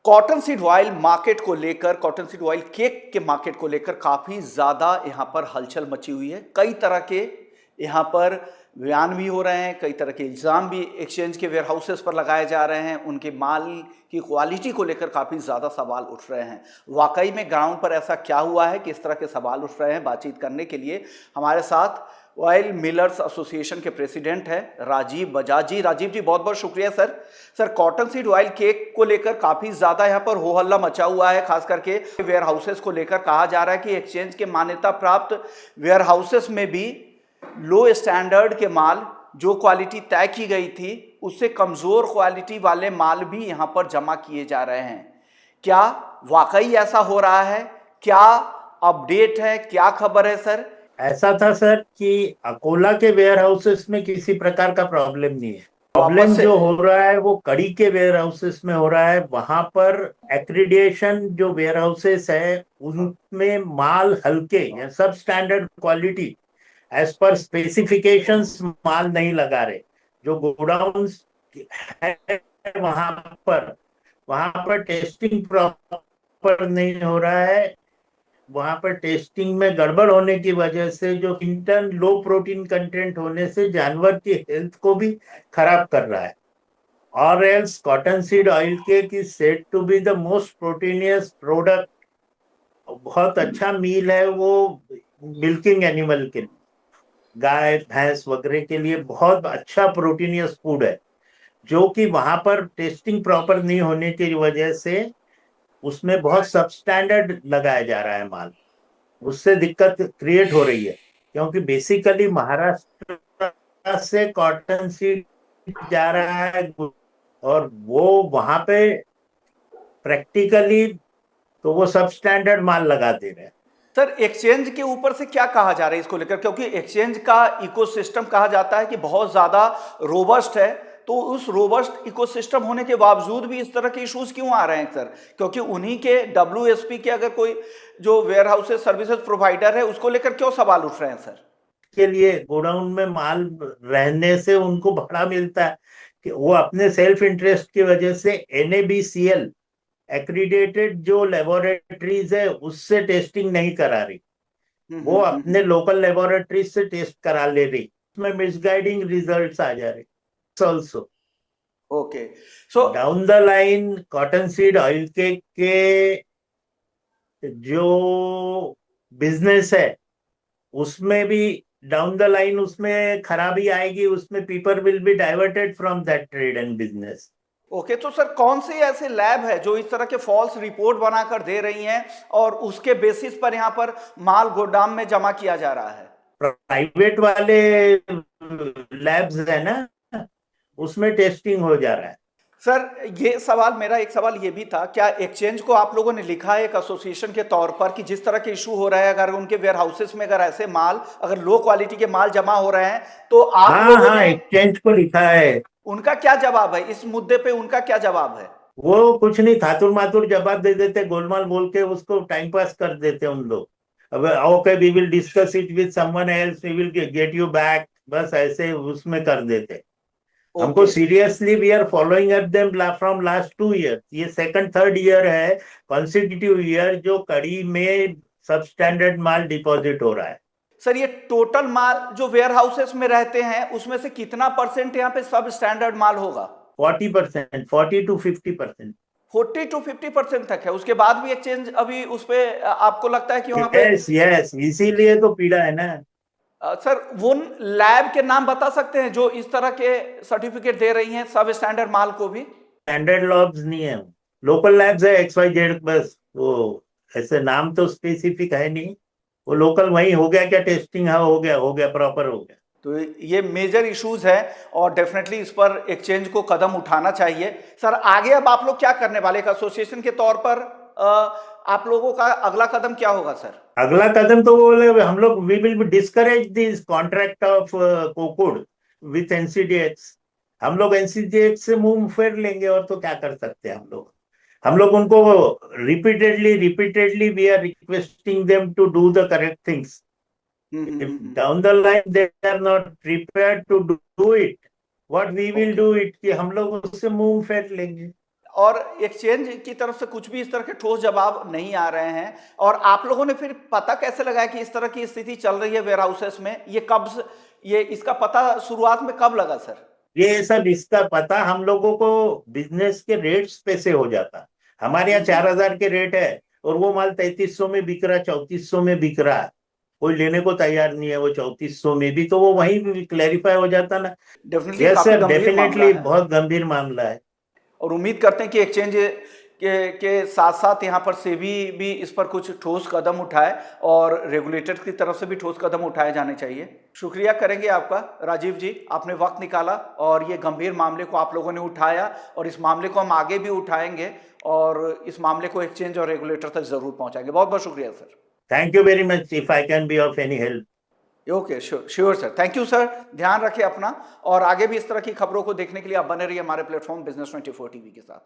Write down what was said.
Cotton seed oil market को लेकर, cotton seed oil cake के मार्केट को लेकर काफी ज्यादा यहां पर हलचल मची हुई है। कई तरह के यहां पर बयान भी हो रहे हैं, कई तरह के इल्जाम भी एक्सचेंज के वेयर हाउसेस पर लगाए जा रहे हैं। उनके माल की क्वालिटी को लेकर काफी ज्यादा सवाल उठ रहे हैं। वाकई में ग्राउंड पर ऐसा क्या हुआ है कि इस तरह के सवाल उठ रहे हैं? बातचीत करने के लिए हमारे साथ ऑयल मिलर्स एसोसिएशन के प्रेसिडेंट है राजीव बजाज जी। राजीव जी, बहुत बहुत शुक्रिया sir cotton seed oil cake को लेकर काफी ज्यादा यहाँ पर हो हल्ला मचा हुआ है, खास करके वेयर हाउसेस को लेकर कहा जा रहा है कि एक्सचेंज के मान्यता प्राप्त वेयर हाउसेस में भी लो स्टैंडर्ड के माल, जो क्वालिटी तय की गई थी उससे कमजोर क्वालिटी वाले माल भी यहाँ पर जमा किए जा रहे हैं। क्या वाकई ऐसा हो रहा है? क्या अपडेट है? क्या खबर है सर? ऐसा था सर कि अकोला के वेयर हाउसेस में किसी प्रकार का प्रॉब्लम नहीं है। प्रॉब्लम जो हो रहा है वो कड़ी के वेयर हाउसेस में हो रहा है। वहां पर एक्रीडिएशन जो वेयर हाउसेस है उनमें माल हल्के या सब स्टैंडर्ड क्वालिटी एज पर स्पेसिफिकेशंस माल नहीं लगा रहे। जो गोडाउन्स है वहां पर वहां पर टेस्टिंग प्रॉपर नहीं हो रहा है। वहां पर टेस्टिंग में गड़बड़ होने की वजह से जो इंटर्न लो प्रोटीन कंटेंट होने से जानवर की हेल्थ को भी खराब कर रहा है। और else cotton seed oil cake is said to be the most proteinous product. बहुत अच्छा मील है वो मिल्किंग एनिमल के लिए, गाय भैंस वगैरह के लिए बहुत अच्छा प्रोटीनियस फूड है। जो कि वहां पर टेस्टिंग प्रॉपर नहीं होने की वजह से उसमें बहुत सब स्टैंडर्ड लगाया जा रहा है माल। उससे दिक्कत क्रिएट हो रही है क्योंकि बेसिकली महाराष्ट्र से कॉटन सीड जा रहा है और वो वहां पे प्रैक्टिकली तो वो सब स्टैंडर्ड माल लगा दे रहे हैं। सर, एक्सचेंज के ऊपर से क्या कहा जा रहा है इसको लेकर? क्योंकि एक्सचेंज का इकोसिस्टम कहा जाता है कि बहुत ज्यादा रोबस्ट है, तो उस रोबस्ट इकोसिस्टम होने के बावजूद भी इस तरह के इश्यूज क्यों आ रहे हैं सर? क्योंकि उन्हीं के WSP के अगर कोई जो वेयर हाउसेस सर्विसेज प्रोवाइडर है उसको लेकर क्यों सवाल उठ रहे हैं सर? के लिए गोडाउन में माल रहने से उनको भाड़ा मिलता है कि वो अपने सेल्फ इंटरेस्ट की वजह से NABCL एक्रीडेटेड जो लेबोरेटरीज है उससे टेस्टिंग नहीं करा रही। वो अपने लोकल लेबोरेटरीज से टेस्ट करा ले रही। उसमें मिसगाइडिंग रिजल्ट्स आ जा रहे also. Okay, so down the line cotton seed oil के जो बिजनेस है उसमें भी डाउन द लाइन उसमें खराबी आएगी। उसमें people will be diverted from that trade and business. Okay, तो सर कौन से ऐसे लैब है जो इस तरह के फॉल्स रिपोर्ट बनाकर दे रही हैं और उसके बेसिस पर यहाँ पर माल गोदाम में जमा किया जा रहा है? प्राइवेट वाले लैब्स है ना, उसमें टेस्टिंग हो जा रहा है। सर, ये सवाल, मेरा एक सवाल ये भी था, क्या एक्सचेंज को आप लोगों ने लिखा है एक एसोसिएशन के तौर पर कि जिस तरह के इशू हो रहा है, अगर उनके वेयर हाउसेस में अगर ऐसे माल, अगर लो क्वालिटी के माल जमा हो रहे हैं तो आप हाँ लोगों हाँ, ने एक्सचेंज को लिखा है। उनका क्या जवाब है इस मुद्दे पे? उनका क्या जवाब है? वो कुछ नहीं, खातुर मातुर जवाब दे देते, गोलमाल बोल के उसको टाइम पास कर देते उन लोग। अब okay we will discuss it with someone else, we will get you back, बस ऐसे उसमें कर देते। हमको okay, seriously we are following up them from last 2 year. ये सेकंड थर्ड ईयर है कॉन्सिक्यूटिव ईयर जो कड़ी में सब स्टैंडर्ड माल डिपॉजिट हो रहा है। सर ये टोटल माल जो वेयर हाउसेस में रहते हैं उसमें से कितना परसेंट यहाँ पे सब स्टैंडर्ड माल होगा? 40%, 40 to 50%। 40 to 50% तक है? उसके बाद भी एक्सचेंज अभी उस पे आपको लगता है कि वहां पे यस यस, इसीलिए तो पीड़ा है ना। सर वो लैब के नाम बता सकते हैं जो इस तरह के सर्टिफिकेट दे रही हैं सब स्टैंडर्ड माल को भी? स्टैंडर्ड लैब्स नहीं है, लोकल लैब्स है XYZ बस। वो ऐसे नाम तो स्पेसिफिक है नहीं। वो लोकल वही हो गया क्या टेस्टिंग, हाँ हो गया प्रॉपर हो गया। तो ये मेजर इश्यूज है और डेफिनेटली इस पर एक्सचेंज को कदम उठाना चाहिए। सर आगे अब आप लोग क्या करने वाले एक एसोसिएशन के तौर पर? आप लोगों का अगला कदम क्या होगा सर? अगला कदम तो वो बोले हम लोग we will discourage this contract of कोकुड विथ NCDX। हम लोग NCDX से मुंह फेर लेंगे और तो क्या कर सकते हैं हम लोग। हम लोग उनको repeatedly we are requesting them to do the correct things. If down the line they are not prepared to do it, what we will do it कि हम लोग उससे मुंह फेर लेंगे। और एक्सचेंज की तरफ से कुछ भी इस तरह के ठोस जवाब नहीं आ रहे हैं। और आप लोगों ने फिर पता कैसे लगाया कि इस तरह की स्थिति चल रही है वेयर हाउसेस में? ये इसका पता शुरुआत में कब लगा सर? ये सब इसका पता हम लोगों को बिजनेस के रेट्स पे से हो जाता। हमारे यहाँ 4,000 के रेट है और वो माल 3,300 में बिक रहा, 3,400 में बिक रहा है, कोई लेने को तैयार नहीं है वो 3,400 में भी, तो वो वहीं भी क्लैरिफाई हो जाता ना। डेफिनेटली यस काफी सर, गंभीर मामला डेफिनेटली है बहुत गंभीर मामला है। और उम्मीद करते हैं कि एक्सचेंज के साथ साथ यहाँ पर सेबी भी इस पर कुछ ठोस कदम उठाए और रेगुलेटर की तरफ से भी ठोस कदम उठाए जाने चाहिए। शुक्रिया करेंगे आपका राजीव जी, आपने वक्त निकाला और ये गंभीर मामले को आप लोगों ने उठाया और इस मामले को हम आगे भी उठाएंगे और इस मामले को एक्सचेंज और रेगुलेटर तक जरूर पहुंचाएंगे। बहुत बहुत शुक्रिया sir. Thank you very much. If I can be of any help. Okay, sure sir, thank you sir. ध्यान रखिए अपना और आगे भी इस तरह की खबरों को देखने के लिए आप बने रहिए हमारे प्लेटफॉर्म बिजनेस 24 टीवी के साथ।